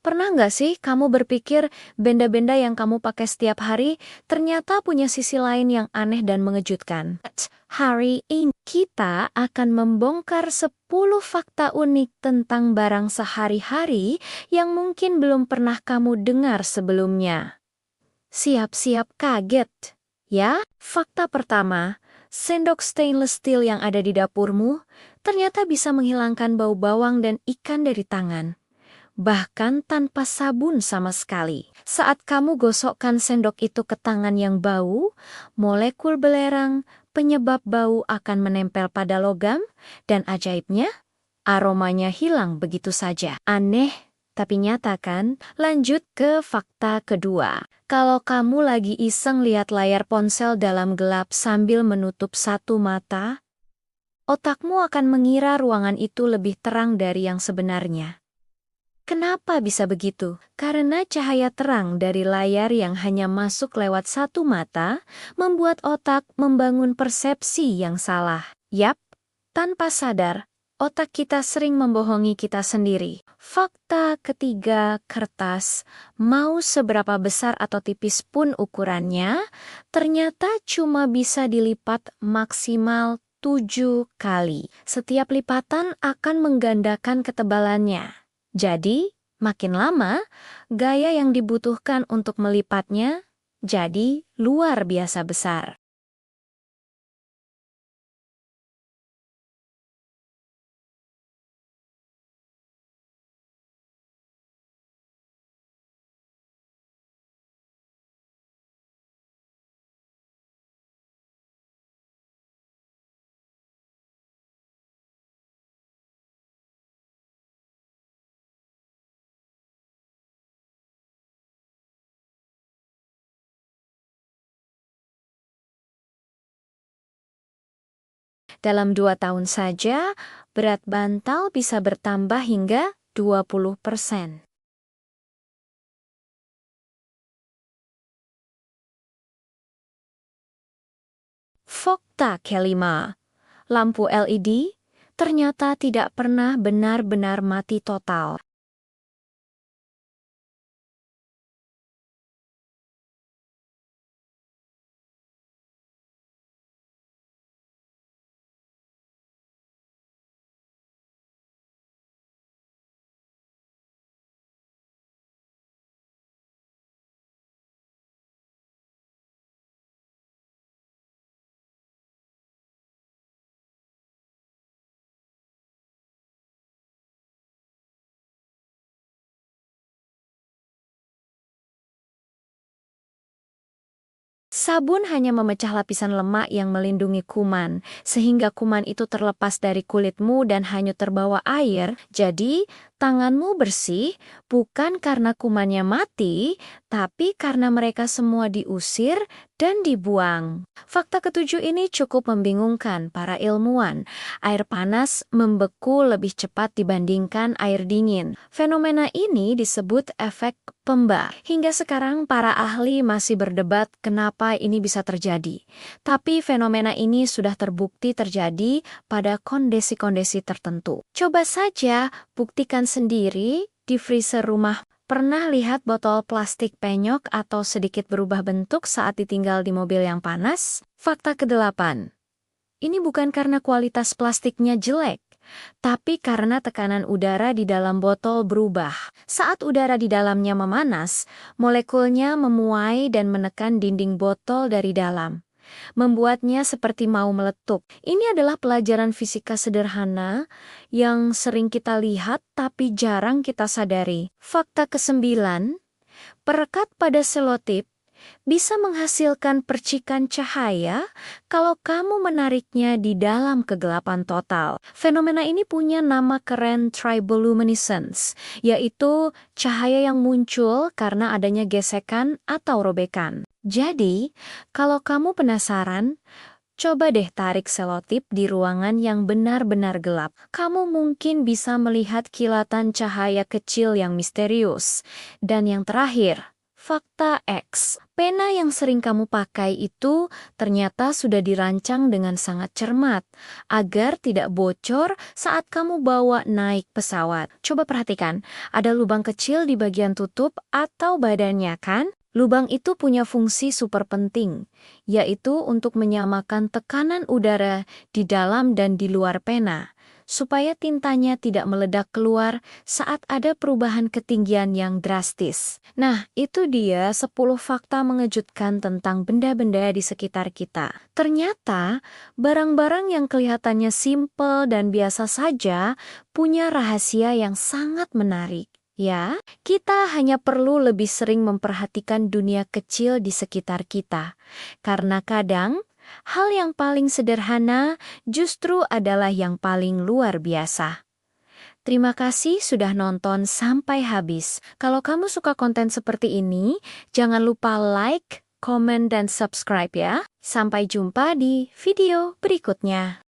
Pernah nggak sih kamu berpikir benda-benda yang kamu pakai setiap hari ternyata punya sisi lain yang aneh dan mengejutkan? Hari ini kita akan membongkar 10 fakta unik tentang barang sehari-hari yang mungkin belum pernah kamu dengar sebelumnya. Siap-siap kaget. Ya, fakta pertama, sendok stainless steel yang ada di dapurmu ternyata bisa menghilangkan bau bawang dan ikan dari tangan. Bahkan tanpa sabun sama sekali. Saat kamu gosokkan sendok itu ke tangan yang bau, molekul belerang penyebab bau akan menempel pada logam, dan ajaibnya, aromanya hilang begitu saja. Aneh, tapi nyata kan? Lanjut ke fakta kedua. Kalau kamu lagi iseng lihat layar ponsel dalam gelap sambil menutup satu mata, otakmu akan mengira ruangan itu lebih terang dari yang sebenarnya. Kenapa bisa begitu? Karena cahaya terang dari layar yang hanya masuk lewat satu mata membuat otak membangun persepsi yang salah. Yap, tanpa sadar, otak kita sering membohongi kita sendiri. Fakta ketiga, kertas, mau seberapa besar atau tipis pun ukurannya, ternyata cuma bisa dilipat maksimal 7 kali. Setiap lipatan akan menggandakan ketebalannya. Jadi, makin lama, gaya yang dibutuhkan untuk melipatnya jadi luar biasa besar. Dalam 2 tahun saja, berat bantal bisa bertambah hingga 20%. Fakta kelima, lampu LED ternyata tidak pernah benar-benar mati total. Sabun hanya memecah lapisan lemak yang melindungi kuman, sehingga kuman itu terlepas dari kulitmu dan hanyut terbawa air. Jadi, tanganmu bersih bukan karena kumannya mati, tapi karena mereka semua diusir dan dibuang. Fakta ketujuh ini cukup membingungkan para ilmuwan. Air panas membeku lebih cepat dibandingkan air dingin. Fenomena ini disebut efek pemba. Hingga sekarang para ahli masih berdebat kenapa ini bisa terjadi. Tapi fenomena ini sudah terbukti terjadi pada kondisi-kondisi tertentu. Coba saja buktikan sendiri di freezer rumah. Pernah lihat botol plastik penyok atau sedikit berubah bentuk saat ditinggal di mobil yang panas? Fakta kedelapan. Ini bukan karena kualitas plastiknya jelek, tapi karena tekanan udara di dalam botol berubah. Saat udara di dalamnya memanas, molekulnya memuai dan menekan dinding botol dari dalam, membuatnya seperti mau meletup. Ini adalah pelajaran fisika sederhana yang sering kita lihat tapi jarang kita sadari. Fakta kesembilan, perekat pada selotip bisa menghasilkan percikan cahaya kalau kamu menariknya di dalam kegelapan total. Fenomena ini punya nama keren triboluminescence, yaitu cahaya yang muncul karena adanya gesekan atau robekan. Jadi, kalau kamu penasaran, coba deh tarik selotip di ruangan yang benar-benar gelap. Kamu mungkin bisa melihat kilatan cahaya kecil yang misterius. Dan yang terakhir, Fakta X, pena yang sering kamu pakai itu ternyata sudah dirancang dengan sangat cermat agar tidak bocor saat kamu bawa naik pesawat. Coba perhatikan, ada lubang kecil di bagian tutup atau badannya kan? Lubang itu punya fungsi super penting, yaitu untuk menyamakan tekanan udara di dalam dan di luar pena, supaya tintanya tidak meledak keluar saat ada perubahan ketinggian yang drastis. Nah, itu dia 10 fakta mengejutkan tentang benda-benda di sekitar kita. Ternyata, barang-barang yang kelihatannya simpel dan biasa saja punya rahasia yang sangat menarik. Ya, kita hanya perlu lebih sering memperhatikan dunia kecil di sekitar kita. Karena kadang, hal yang paling sederhana justru adalah yang paling luar biasa. Terima kasih sudah nonton sampai habis. Kalau kamu suka konten seperti ini, jangan lupa like, komen, dan subscribe ya. Sampai jumpa di video berikutnya.